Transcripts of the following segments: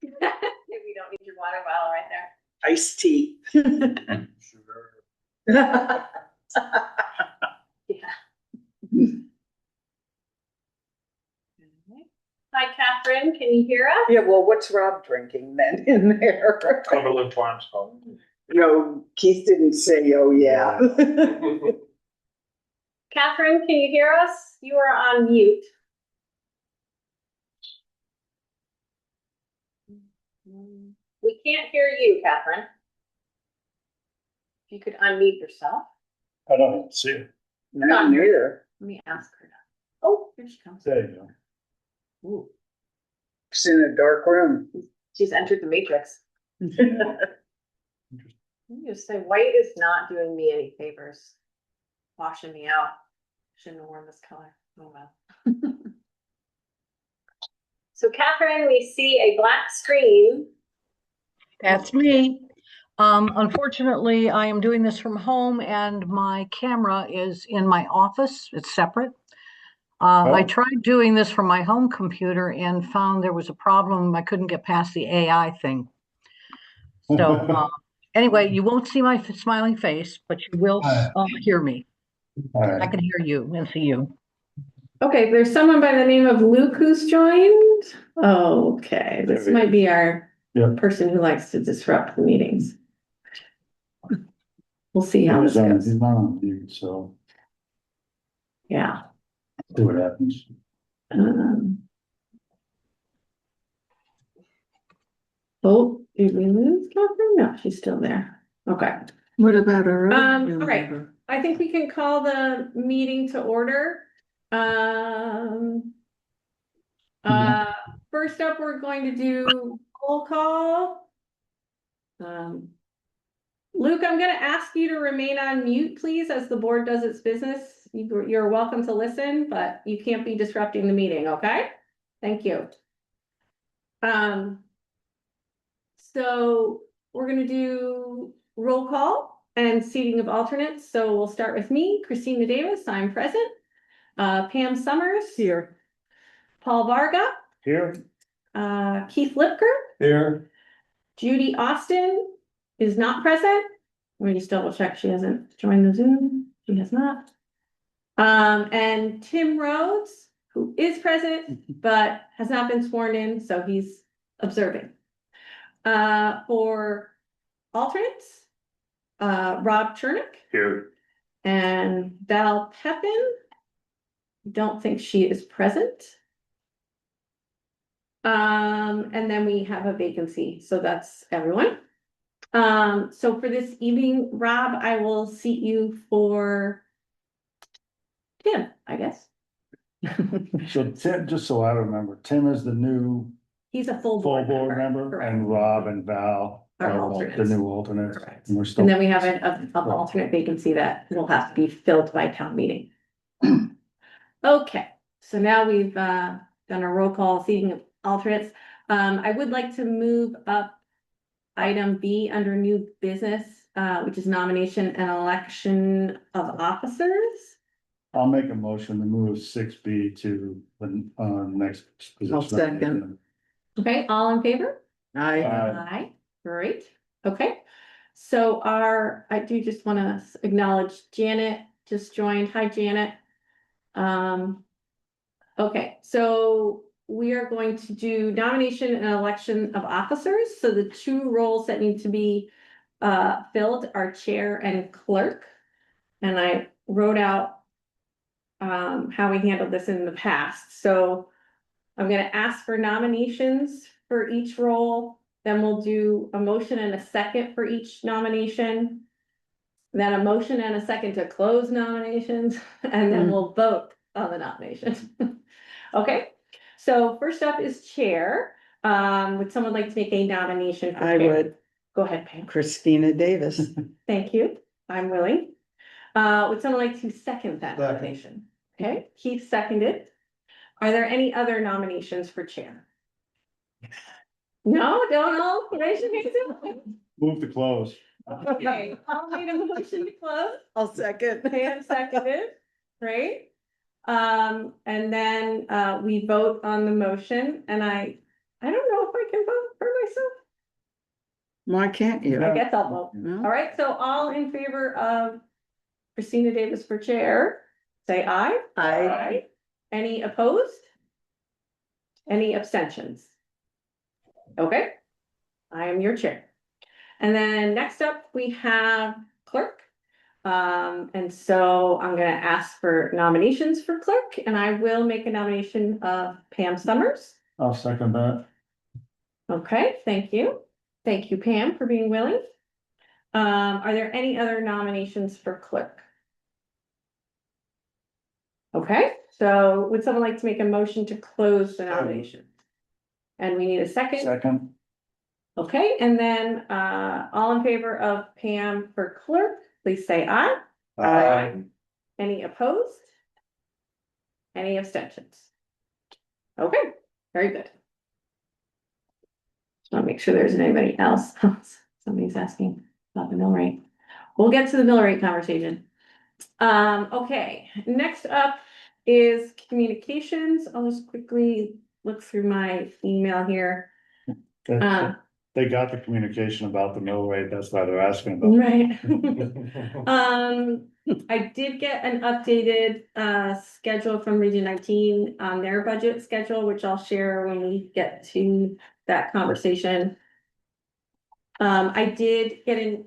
Maybe you don't need your water bottle right there. Iced tea. Sugar. Yeah. Hi, Catherine. Can you hear us? Yeah, well, what's Rob drinking then in there? Cumberland Farms coffee. No, Keith didn't say, oh, yeah. Catherine, can you hear us? You are on mute. We can't hear you, Catherine. If you could unmute yourself. I don't see it. Not neither. Let me ask her. Oh, here she comes. There you go. Ooh, She's in a dark room. she's entered the matrix. Yeah. Let me just say, white is not doing me any favors. Washing me out. Shouldn't have worn this color. Oh well. So Catherine, we see a black screen. That's me. Unfortunately, I am doing this from home and my camera is in my office. It's separate. I tried doing this from my home computer and found there was a problem. I couldn't get past the AI thing. So anyway, you won't see my smiling face, but you will hear me. All right. I can hear you and see you. Okay, there's someone by the name of Luke who's joined. Oh, okay, this might be our person who likes to disrupt the meetings. We'll see how this goes. He's not on mute, so Yeah. see what happens. Oh, did we lose Catherine? No, she's still there. Okay. What about her? All right. I think we can call the meeting to order. First up, we're going to do roll call. Luke, I'm going to ask you to remain on mute, please, as the board does its business. You're welcome to listen, but you can't be disrupting the meeting, okay? Thank you. So we're going to do roll call and seating of alternates. So we'll start with me, Christina Davis, I'm present. Pam Summers. Here. Paul Varga. Here. Keith Lipker. Here. Judy Austin is not present. Let me just double check. She hasn't joined the Zoom. She has not. And Tim Rhodes, who is present, but has not been sworn in, so he's observing. For alternates, Rob Chernick. Here. And Val Pepin. Don't think she is present. And then we have a vacancy, so that's everyone. So for this evening, Rob, I will seat you for Tim, I guess. So Tim, just so I remember, Tim is the new He's a full board board member, correct. and Rob and Val Are are the alternates. new alternates. Correct. And we're still. And then we have an alternate vacancy that will have to be filled by town meeting. Okay, so now we've done a roll call seating of alternates. I would like to move up item B under new business, which is nomination and election of officers. I'll make a motion to move 6B to the next position. I'll second. Okay, all in favor? Aye. Aye, great, okay. So I do just want to acknowledge Janet just joined. Hi, Janet. Okay, so we are going to do nomination and election of officers. So the two roles that need to be filled are chair and clerk. And I wrote out how we handled this in the past. So I'm going to ask for nominations for each role. Then we'll do a motion and a second for each nomination. Then a motion and a second to close nominations, and then we'll vote on the nominations. Okay, so first up is chair. Would someone like to make a nomination for I chair? would. Go ahead, Pam. Christina Davis. Thank you. I'm willing. Would someone like to second that Second. nomination? Okay, Keith seconded. Are there any other nominations for chair? No, don't all raise your hands. Move to close. Okay, I'll make a motion to close. I'll second. Pam seconded, right? And then we vote on the motion, and I don't know if I can vote for Why can't you? I guess I'll vote. No? All right, so all in favor of Christina Davis for chair, say aye. I, Any opposed? Any abstentions? Okay, I am your chair. And then next up, we have clerk. And so I'm gonna ask for nominations for clerk, and I will make a nomination of Pam Summers. I'll second that. Okay, thank you. Thank you, Pam, for being willing. Are there any other nominations for clerk? Okay, so would someone like to make a motion to close the nomination? And we need a second. Second. Okay, and then all in favor of Pam for clerk, please say aye. Aye. Any opposed? Any abstentions? Okay, very good. Just want to make sure there isn't anybody else. Somebody's asking about the mill rate. We'll get to the mill rate conversation. Okay, next up is communications. I'll just quickly look through my email here. They got the communication about the mill rate, that's why they're asking about. Right. I did get an updated schedule from Region 19 on their budget schedule, which I'll share when we get to that conversation. I did get an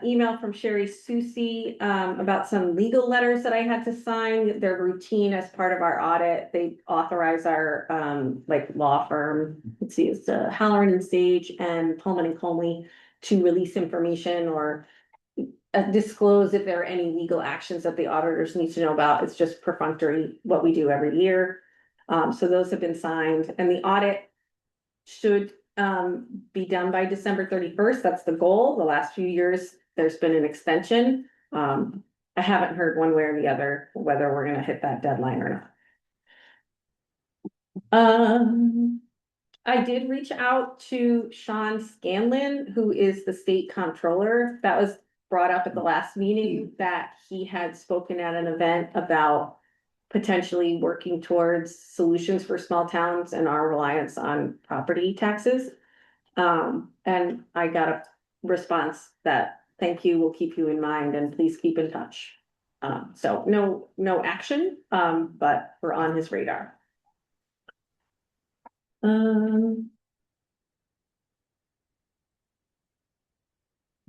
email from Sherry Susie about some legal letters that I had to sign. They're routine as part of our audit. They authorize our like law firm, let's see, it's Halloran and Sage and Pullman and Comley to release information or disclose if there are any legal actions that the auditors need to know about. It's just perfunctory, what we do every year. So those have been signed, and the audit should be done by December 31st. That's the goal. The last few years, there's been an extension. I haven't heard one way or the other whether we're gonna hit that deadline or not. I did reach out to Sean Scanlon, who is the state comptroller. That was brought up at the last meeting, that he had spoken at an event about potentially working towards solutions for small towns and our reliance on property taxes. And I got a response that, thank you, we'll keep you in mind and please keep in touch. So no action, but we're on his radar. I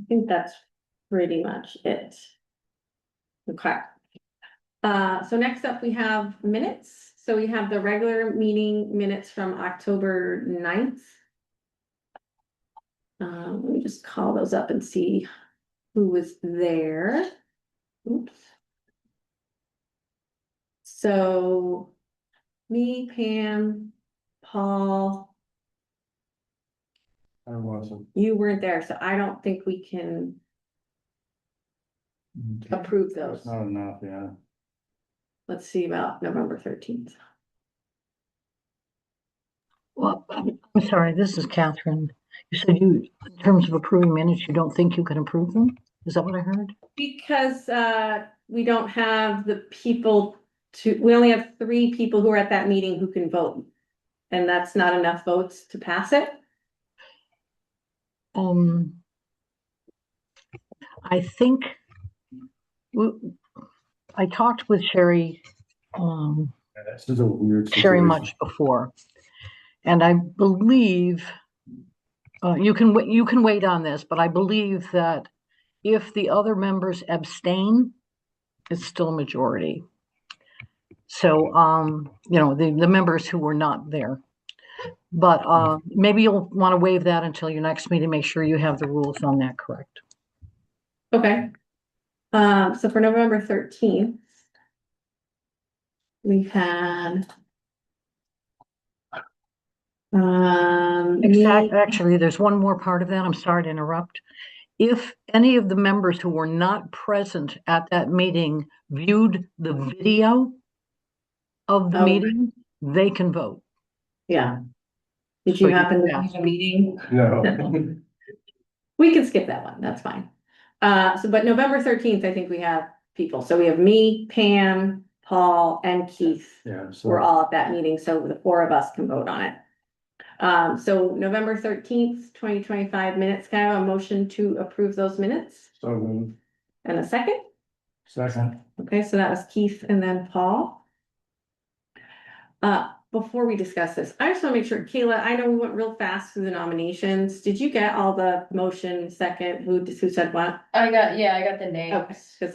think that's pretty much it. Okay. So next up we have minutes. So we have the regular meeting minutes from October 9th. Let me just call those up and see who was there. Oops. So me, Pam, Paul, I wasn't. you weren't there, so I don't think we can approve those. That's not enough, yeah. Let's see about November 13th. Well, I'm sorry, this is Catherine. You said in terms of approving minutes, you don't think you can approve them? Is that what I heard? Because we don't have the people we only have 3 people who are at that meeting who can vote. And that's not enough votes to pass it. I think I talked with Sherry, This is a weird Sherry situation. Much before, and I believe you can wait on this, but I believe that if the other members abstain, it's still a majority. So, you know, the members who were not there, but maybe you'll want to waive that until your next meeting. Make sure you have the rules on that correct. Okay. So for November 13th, we had Actually, there's one more part of that. I'm sorry to interrupt. If any of the members who were not present at that meeting viewed the video of the meeting, they can vote. Yeah. Did So you you happen to can be the meeting? No. We can skip that one. That's fine. But November 13th, I think we have people. So we have me, Pam, Paul, and Keith. Yeah, so. We're all at that meeting, so the 4 of us can vote on it. So November 13th, 2025 minutes. Can I have a motion to approve those minutes? So moved. And a second? Second. Okay, so that was Keith and then Paul. Before we discuss this, I just want to make sure, Kayla, I know we went real fast through the nominations. Did you get all the motion second? Who said what? I got the Okay, names. because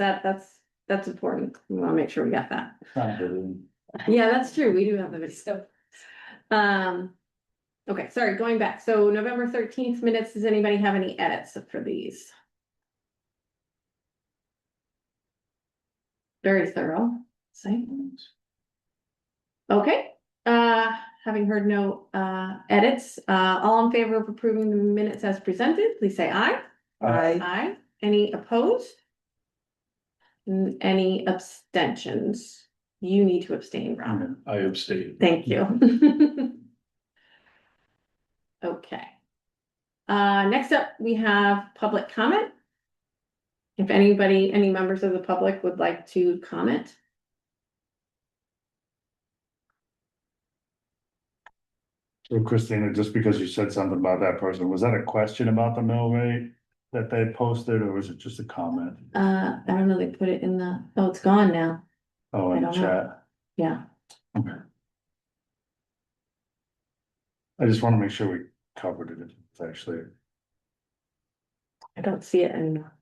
that's important. We want to make sure we got that. Not really. Yeah, that's true. We do have the video. So, Okay, sorry, going back. So November 13th minutes, does anybody have any edits for these? Very thorough. Same. Okay, having heard no edits, all in favor of approving the minutes as presented, please say aye. Aye. Aye. Any opposed? Any abstentions? You need to abstain, Robin. I abstain. Thank you. Okay. Next up, we have public comment. If anybody, any members of the public would like to comment. So Christina, just because you said something about that person, was that a question about the mill rate that they posted, or was it just a comment? I don't know, they put it in the, oh, it's gone now. Oh, in the I don't know. chat. Yeah. Okay. I just want to make sure we covered it. It's actually. I don't see it anymore.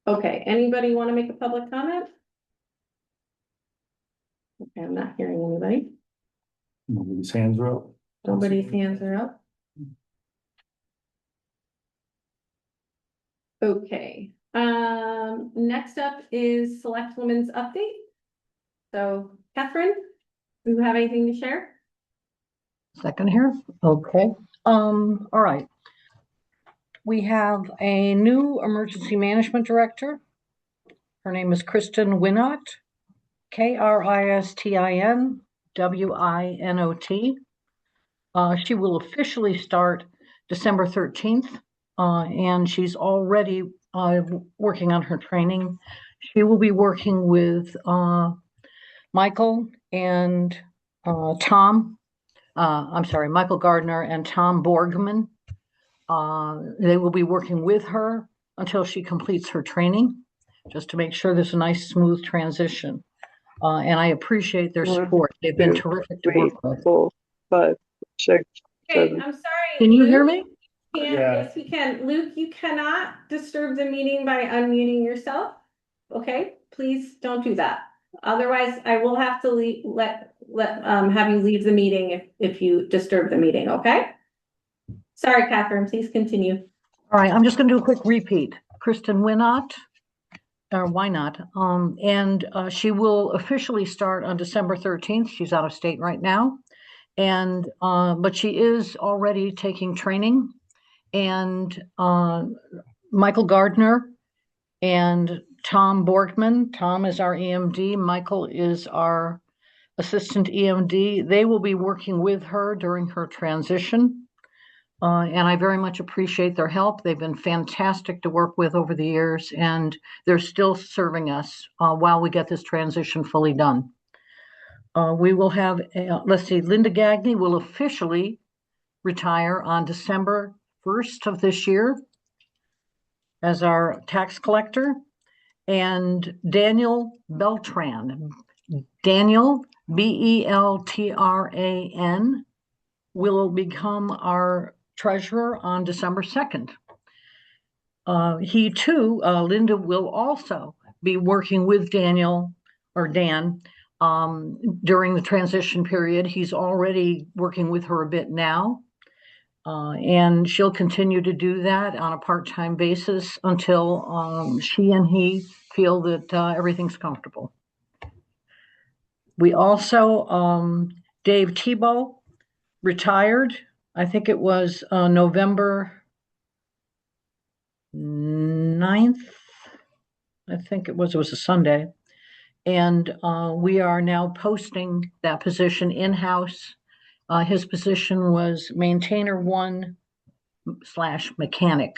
Okay, anybody want to make a public comment? Okay, I'm not hearing anybody. Nobody's hands are up. Nobody's hands are up. Okay, next up is Select Women's Update. So Catherine, do you have anything to share? Second here. Okay. All right. We have a new emergency management director. Her name is Kristen Winot, Kristin Winot. She will officially start December 13th, and she's already working on her training. She will be working with Michael and Tom. Michael Gardner and Tom Borgman. They will be working with her until she completes her training, just to make sure there's a nice, smooth transition. And I appreciate their support. They've been terrific to work with. 4, 5, 6, Okay, 7. I'm sorry. Can you hear Luke? me? Yeah, Yeah. yes, we can. Luke, you cannot disturb the meeting by unmuting yourself. Okay, please don't do that. Otherwise, I will have to have you leave the meeting if you disturb the meeting, okay? Sorry, Catherine, please continue. All right, I'm just going to do a quick repeat. Kristen Winot, or why not? And she will officially start on December 13th. She's out of state right now. And but she is already taking training. And Michael Gardner and Tom Borgman. Tom is our EMD. Michael is our assistant EMD. They will be working with her during her transition. And I very much appreciate their help. They've been fantastic to work with over the years, and they're still serving us while we get this transition fully done. We will have, Linda Gagney will officially retire on December 1st of this year as our tax collector. And Daniel Beltran, Daniel, Beltran, will become our treasurer on December 2nd. He too, Linda will also be working with Daniel or Dan during the transition period. He's already working with her a bit now. And she'll continue to do that on a part-time basis until she and he feel that everything's comfortable. We also, Dave Tebow retired. I think it was November 9th. I think it was a Sunday. And we are now posting that position in-house. His position was maintainer 1/mechanic.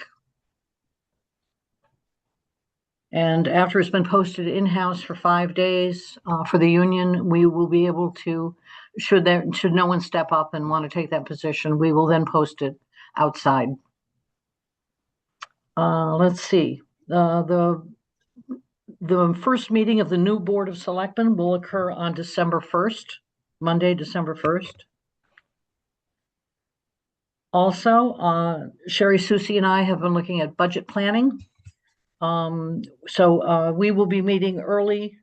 And after it's been posted in-house for 5 days for the union, we will be able to, should no one step up and want to take that position, we will then post it outside. Let's see. The first meeting of the new Board of Selectmen will occur on December 1st, Monday, December 1st. Also, Sherry, Susie, and I have been looking at budget planning. So we will be meeting early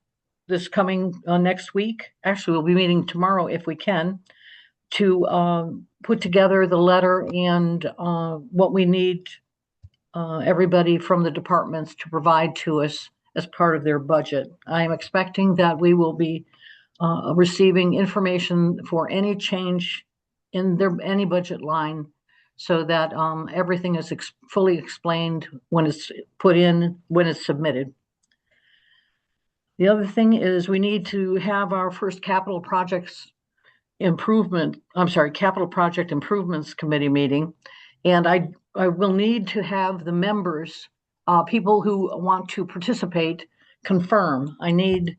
this coming next week. Actually, we'll be meeting tomorrow if we can to put together the letter and what we need everybody from the departments to provide to us as part of their budget. I am expecting that we will be receiving information for any change in any budget line so that everything is fully explained when it's put in, when it's submitted. The other thing is we need to have our first capital project improvements committee meeting. And I will need to have the members, people who want to participate, confirm. I need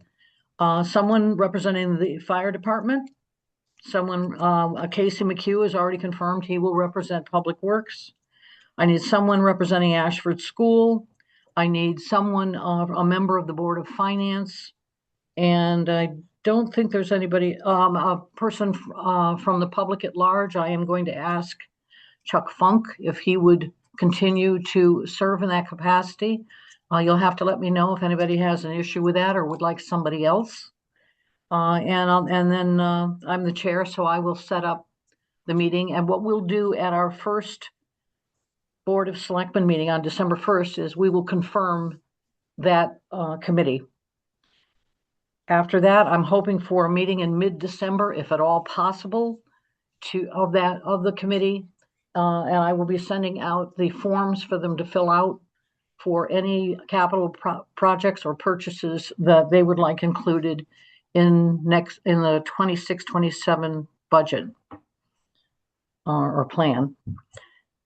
someone representing the fire department. Someone, Casey McHugh is already confirmed. He will represent Public Works. I need someone representing Ashford School. I need someone, a member of the Board of Finance. And I don't think there's anybody, a person from the public at large. I am going to ask Chuck Funk if he would continue to serve in that capacity. You'll have to let me know if anybody has an issue with that or would like somebody else. And then I'm the chair, so I will set up the meeting. And what we'll do at our first Board of Selectmen meeting on December 1st is we will confirm that committee. After that, I'm hoping for a meeting in mid-December, if at all possible, of the committee. And I will be sending out the forms for them to fill out for any capital projects or purchases that they would like included in the 26-27 budget or plan.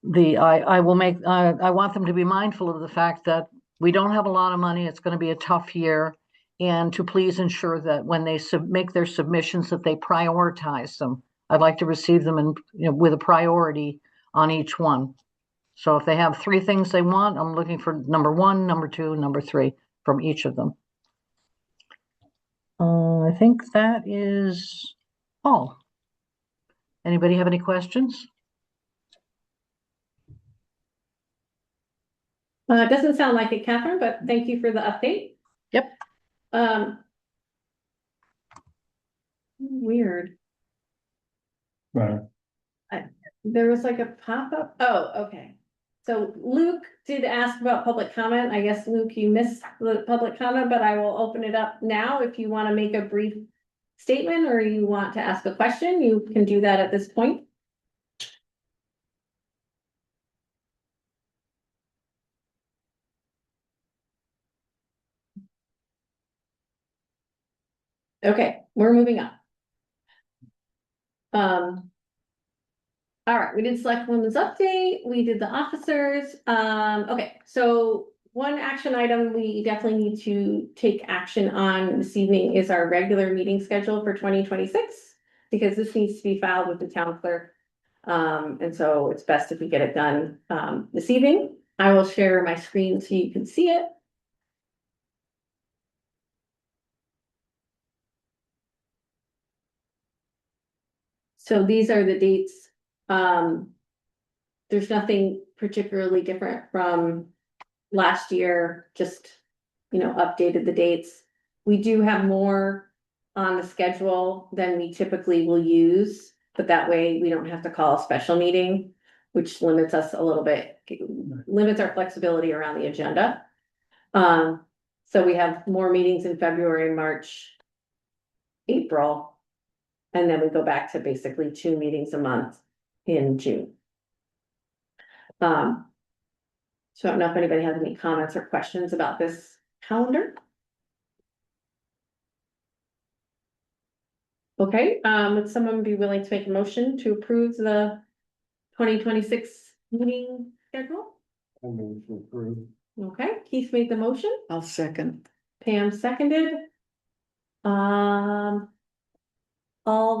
I want them to be mindful of the fact that we don't have a lot of money. It's going to be a tough year, and to please ensure that when they make their submissions that they prioritize them. I'd like to receive them with a priority on each one. So if they have 3 things they want, I'm looking for number 1, number 2, number 3 from each of them. I think that is all. Anybody have any questions? It doesn't sound like it, Catherine, but thank you for the update. Yep. Weird. Right. There was like a pop-up. Oh, okay. So Luke did ask about public comment. I guess, Luke, you missed the public comment, but I will open it up now. If you want to make a brief statement or you want to ask a question, you can do that at this point. Okay, we're moving on. All right, we did select women's update, we did the officers. Okay, so one action item we definitely need to take action on this evening is our regular meeting schedule for 2026, because this needs to be filed with the town clerk. And so it's best if we get it done this evening. I will share my screen so you can see it. So these are the dates. There's nothing particularly different from last year, just, updated the dates. We do have more on the schedule than we typically will use, but that way we don't have to call a special meeting, which limits us a little bit, limits our flexibility around the agenda. So we have more meetings in February, March, April, and then we go back to basically 2 meetings a month in June. So I don't know if anybody has any comments or questions about this calendar. Okay, would someone be willing to make a motion to approve the 2026 meeting schedule? I move to approve. Okay, Keith made the motion, I'll second. Pam seconded. All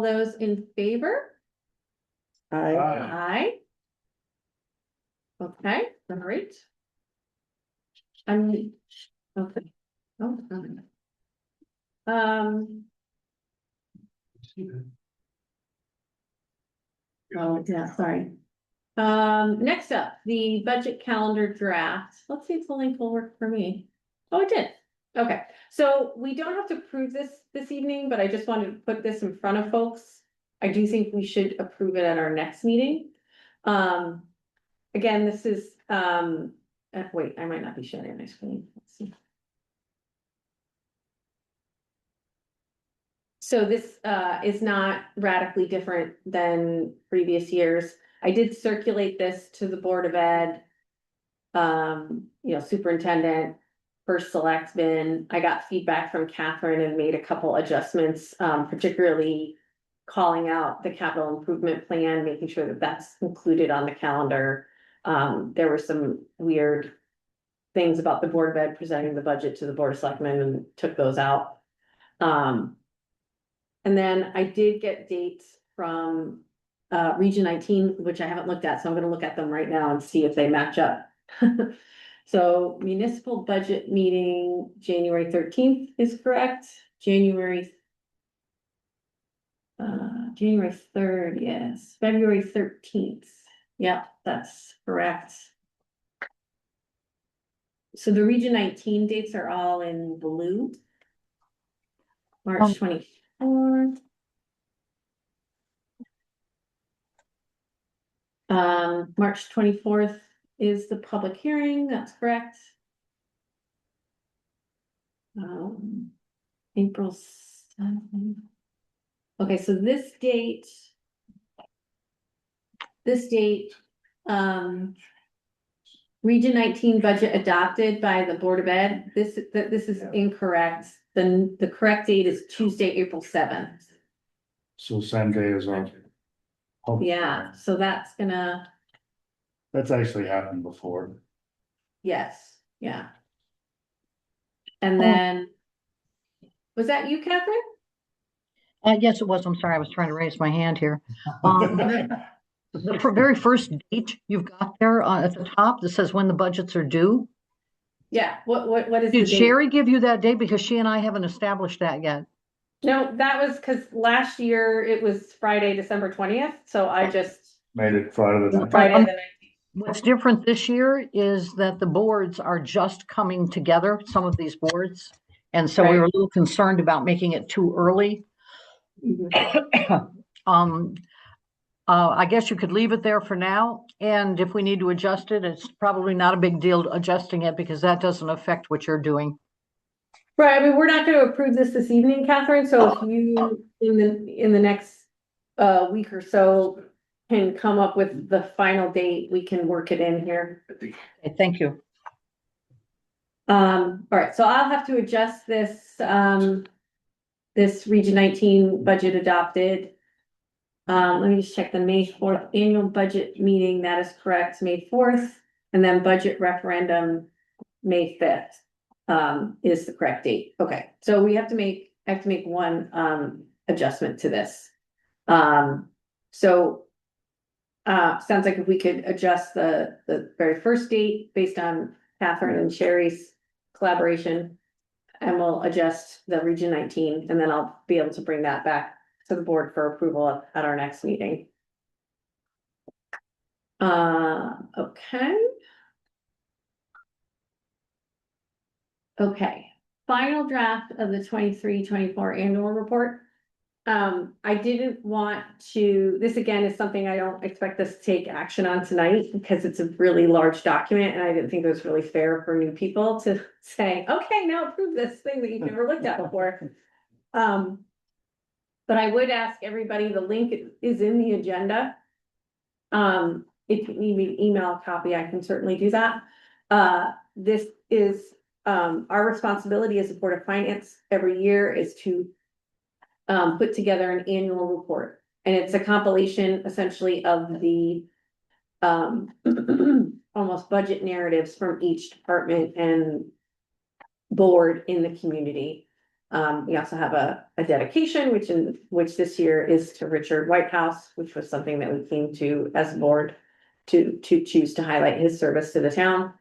those in favor? I, Aye. Okay, all right. I'm, okay. Oh, fine. Oh, yeah, sorry. Next up, the budget calendar draft. Let's see if the link will work for me. Oh, it did. Okay, so we don't have to approve this evening, but I just wanted to put this in front of folks. I do think we should approve it at our next meeting. Again, this is, wait, I might not be sharing my screen. Let's see. So this is not radically different than previous years. I did circulate this to the Board of Ed. Superintendent, first selectman. I got feedback from Catherine and made a couple adjustments, particularly calling out the capital improvement plan, making sure that that's included on the calendar. There were some weird things about the Board of Ed presenting the budget to the Board of Selectmen and took those out. And then I did get dates from Region 19, which I haven't looked at, so I'm gonna look at them right now and see if they match up. So municipal budget meeting, January 13th is correct, January 3rd, yes, February 13th. Yep, that's correct. So the Region 19 dates are all in blue. March 24th. March 24th is the public hearing, that's correct. April 7th. Okay, so this date, Region 19 budget adopted by the Board of Ed, this is incorrect. The correct date is Tuesday, April 7th. So same day as our. Yeah, so that's gonna, That's actually happened before. yes, yeah. And then, was that you, Catherine? Yes, it was. I'm sorry. I was trying to raise my hand here. The very first date you've got there at the top that says when the budgets are due. Yeah, what is the Did date? Sherry give you that date? Because she and I haven't established that yet. No, that was because last year it was Friday, December 20th, so I just, Made it Friday the. Friday the 19th. What's different this year is that the boards are just coming together, some of these boards. And so we Right. were a little concerned about making it too early. I guess you could leave it there for now. And if we need to adjust it, it's probably not a big deal adjusting it because that doesn't affect what you're doing. Right, I mean, we're not gonna approve this evening, Catherine, so if you, in the next week or so, can come up with the final date, we can work it in here. Okay, thank you. All right, so I'll have to adjust this, this Region 19 budget adopted. Let me just check the May 4th annual budget meeting, that is correct, May 4th, and then budget referendum, May 5th. Is the correct date. Okay, so we have to make, I have to make one adjustment to this. Sounds like if we could adjust the very first date based on Catherine and Sherry's collaboration. And we'll adjust the Region 19, and then I'll be able to bring that back to the board for approval at our next meeting. Okay. Okay, final draft of the 23-24 annual report. I didn't want to, this again is something I don't expect us to take action on tonight because it's a really large document and I didn't think it was really fair for new people to say, okay, now approve this thing that you've never looked at before. But I would ask everybody, the link is in the agenda. If you need me to email a copy, I can certainly do that. This is our responsibility as a Board of Finance every year is to put together an annual report. And it's a compilation essentially of the almost budget narratives from each department and board in the community. We also have a dedication, which this year is to Richard Whitehouse, which was something that we came to as a board to choose to highlight his service to the town.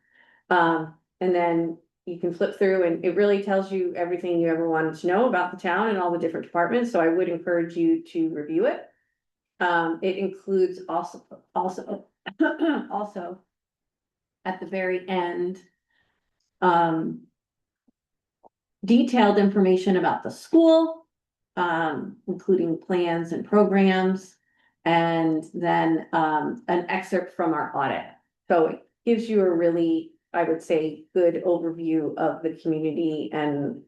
And then you can flip through and it really tells you everything you ever wanted to know about the town and all the different departments. So I would encourage you to review it. It includes also at the very end, detailed information about the school, including plans and programs, and then an excerpt from our audit. So it gives you a really, I would say, good overview of the community and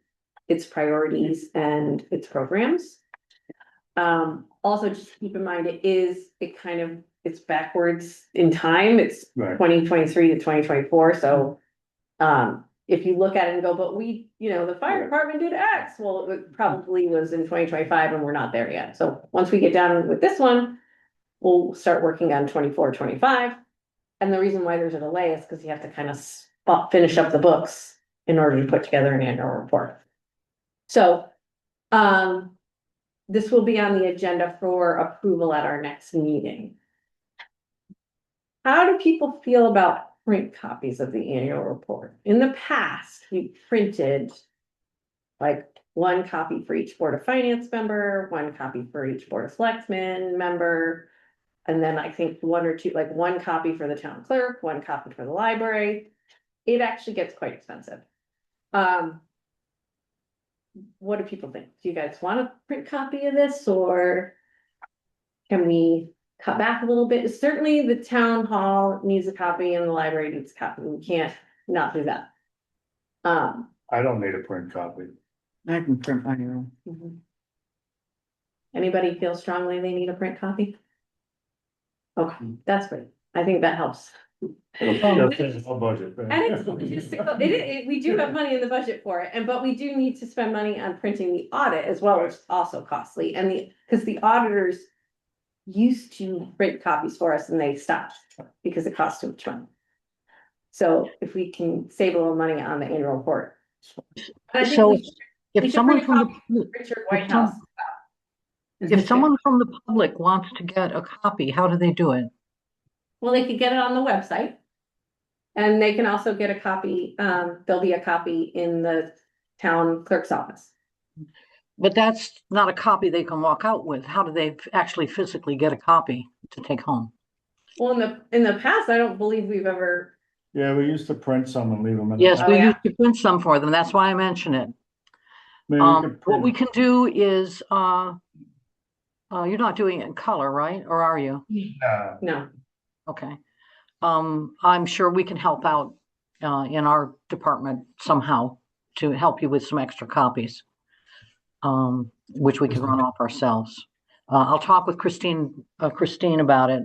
its priorities and its programs. Also just keep in mind, it's backwards in time. It's Right. 2023 to 2024. So, if you look at it and go, but the fire Yeah. department did X, well, it probably was in 2025 and we're not there yet. So once we get down with this one, we'll start working on 24, 25. And the reason why there's a delay is because you have to kind of finish up the books in order to put together an annual report. So, this will be on the agenda for approval at our next meeting. How do people feel about print copies of the annual report? In the past, we printed like one copy for each Board of Finance member, one copy for each Board of Selectmen member, and then I think one or two, like one copy for the town clerk, one copy for the library. It actually gets quite expensive. What do people think? Do you guys want a print copy of this, or can we cut back a little bit? Certainly the town hall needs a copy and the library needs a copy. We can't not do that. I don't need a print copy. I can print my own. Anybody feel strongly they need a print copy? Okay, that's great. I think that helps. That's in our budget. And it's logistical. We do have money in the budget for it, but we do need to spend money on printing the audit as well, which is also costly. And because the auditors used to print copies for us and they stopped because it costs too much money. So if we can save a little money on the annual report. And I think So we if should someone bring a from copy the, to Richard Whitehouse. if someone from the public wants to get a copy, how do they do it? Well, they could get it on the website. And they can also get a copy, there'll be a copy in the town clerk's office. But that's not a copy they can walk out with. How do they actually physically get a copy to take home? Well, in the past, I don't believe we've ever, Yeah, we used to print some and leave them in. Yes, Oh, we yeah. used to print some for them. That's why I mention it. Maybe we could What we print- can do is, you're not doing it in color, right? Or are you? no. Okay. I'm sure we can help out in our department somehow to help you with some extra copies, which we can run off ourselves. I'll talk with Christine about it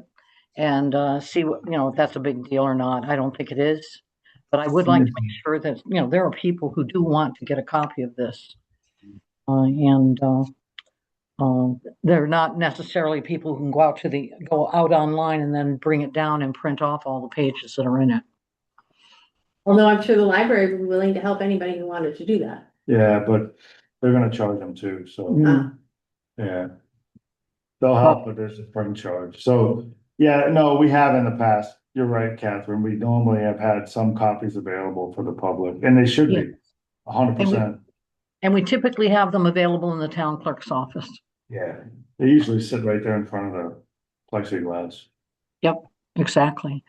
and see what, if that's a big deal or not. I don't think it is, but I would like to make sure that, there are people who do want to get a copy of this. They're not necessarily people who can go out online and then bring it down and print off all the pages that are in it. Although I'm sure the library would be willing to help anybody who wanted to do that. Yeah, but they're gonna charge them too, so, Mm. yeah. They'll help, but there's a print charge, so, yeah, no, we have in the past, you're right, Catherine, we normally have had some copies available for the public, and they should be, 100%. And we typically have them available in the town clerk's office. Yeah, they usually sit right there in front of the plexiglass. Yep, exactly.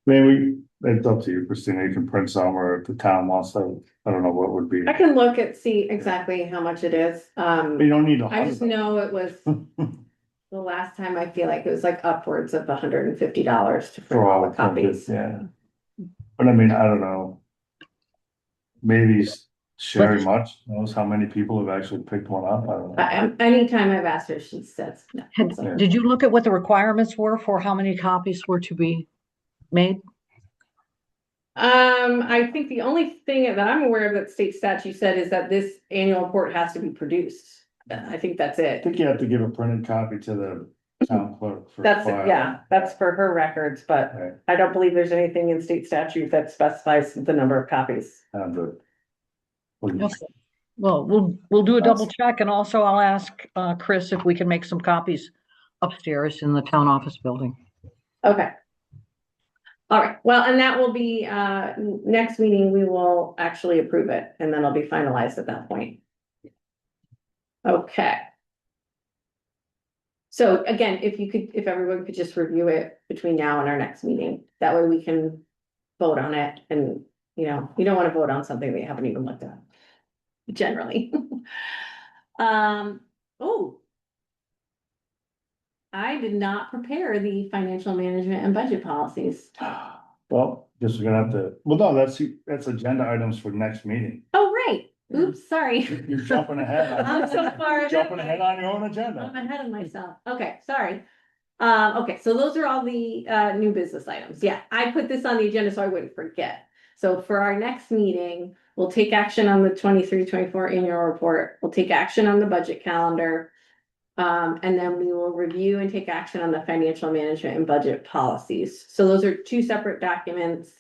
Maybe, it's up to you, Christina, you can print some, or if the town wants to, I don't know what would be. I can look at, see exactly how much it is. But you don't need a I just hundred. know it was, the last time I feel like it was like upwards of $150 to print For all all the copies. Yeah. But I mean, I don't know. Maybe Sherry Much knows how many people have actually picked one up, I don't know. Anytime I've asked her, she says no. So- Did you look at what the requirements were for how many copies were to be made? I think the only thing that I'm aware of that state statute said is that this annual report has to be produced. I think that's I it. think you have to give a printed copy to the town clerk for That's, file. yeah, that's for her records, but Right, I don't believe there's anything in state statute that specifies the number of copies. and the. Okay. Well, we'll do a double check, and also I'll ask Chris if we can make some copies upstairs in the town office building. Okay. All right, well, and that will be, next meeting, we will actually approve it, and then it'll be finalized at that point. Okay. So again, if everyone could just review it between now and our next meeting, that way we can vote on it, and, you don't want to vote on something that you haven't even looked at. Generally. Oh. I did not prepare the financial management and budget policies. Well, just we're gonna have to, well, no, that's agenda items for next meeting. Oh, right. Oops, sorry. You're jumping ahead. I'm so far ahead. Jumping ahead on your own I'm agenda. ahead of myself. Okay, sorry. Okay, so those are all the new business items. Yeah, I put this on the agenda so I wouldn't forget. So for our next meeting, we'll take action on the 23-24 annual report. We'll take action on the budget calendar. And then we will review and take action on the financial management and budget policies. So those are two separate documents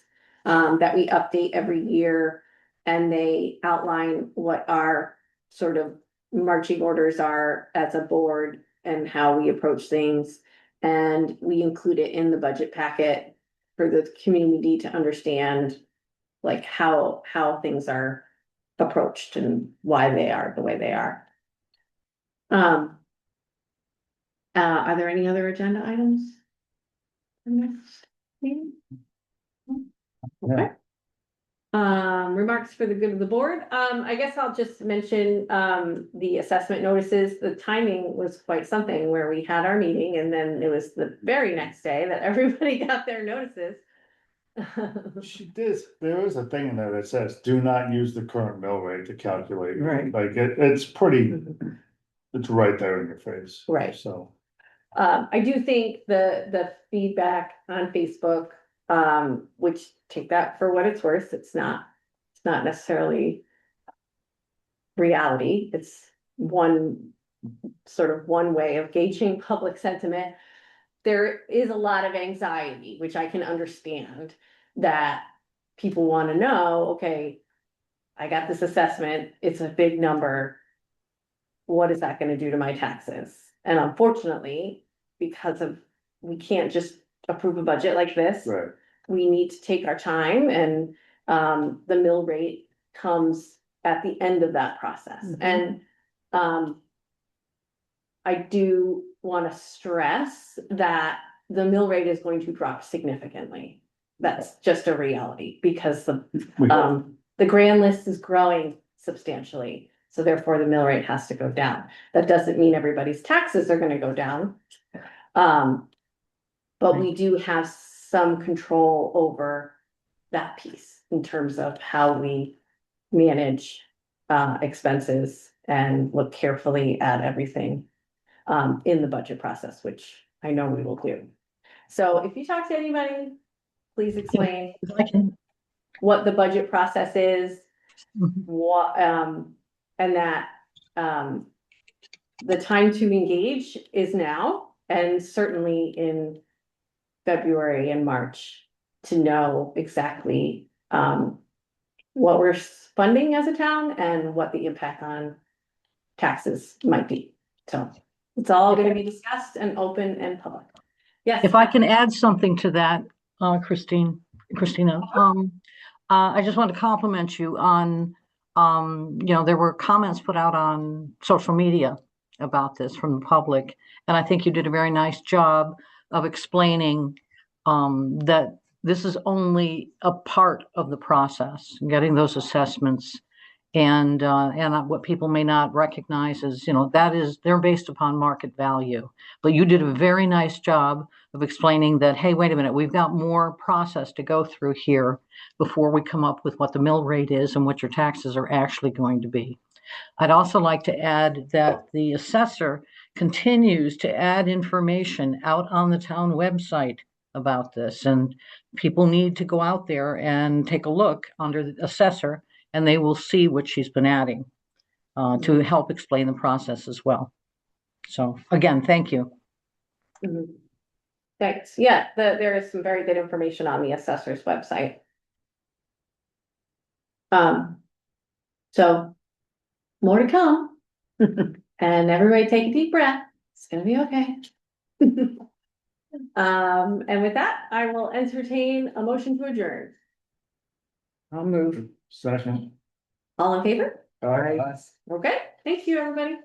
that we update every year. And they outline what our sort of marching orders are as a board and how we approach things. And we include it in the budget packet for the community to understand like how things are approached and why they are the way they are. Are there any other agenda items? For next meeting? Okay. Remarks for the good of the board. I guess I'll just mention, the assessment notices. The timing was quite something where we had our meeting and then it was the very next day that everybody got their notices. She did, there is a thing in there that says, do not use the current mill rate to calculate. Right. Like, it's pretty, it's right there in your face. Right. So. I do think the feedback on Facebook, which take that for what it's worth, it's not necessarily reality. It's one way of gauging public sentiment. There is a lot of anxiety, which I can understand, that people want to know, okay, I got this assessment, it's a big number. What is that going to do to my taxes? And unfortunately, because we can't just approve a budget like this. Right. We need to take our time, and the mill rate comes at the end of that process. Mhm. And I do want to stress that the mill rate is going to drop significantly. That's just a reality because the grand list is growing substantially. So therefore the mill rate has to go down. That doesn't mean everybody's taxes are gonna go down. But we do have some control over that piece in terms of how we manage expenses and look carefully at everything in the budget process, which I know we will do. So if you talk to anybody, please explain If I can. what the budget process is, Mhm. what, and that, the time to engage is now, and certainly in February and March, to know exactly, what we're funding as a town and what the impact on taxes might be. So it's all gonna be discussed and open and public. Yes. If I can add something to that, Christina, I just want to compliment you on, there were comments put out on social media about this from the public. And I think you did a very nice job of explaining that this is only a part of the process, getting those assessments. And what people may not recognize is, they're based upon market value. But you did a very nice job of explaining that, hey, wait a minute, we've got more process to go through here before we come up with what the mill rate is and what your taxes are actually going to be. I'd also like to add that the assessor continues to add information out on the town website about this. And people need to go out there and take a look under the assessor, and they will see what she's been adding to help explain the process as well. So again, thank you. Mhm. Thanks. Yeah, there is some very good information on the assessor's website. So more to come. And everybody take a deep breath. It's gonna be okay. And with that, I will entertain a motion to adjourn. I'll move. Second. All in favor? Aye. Okay, thank you, everybody.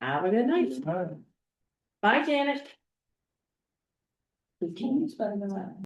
Have a good night. Aye. Bye, Janet. We can use better than that.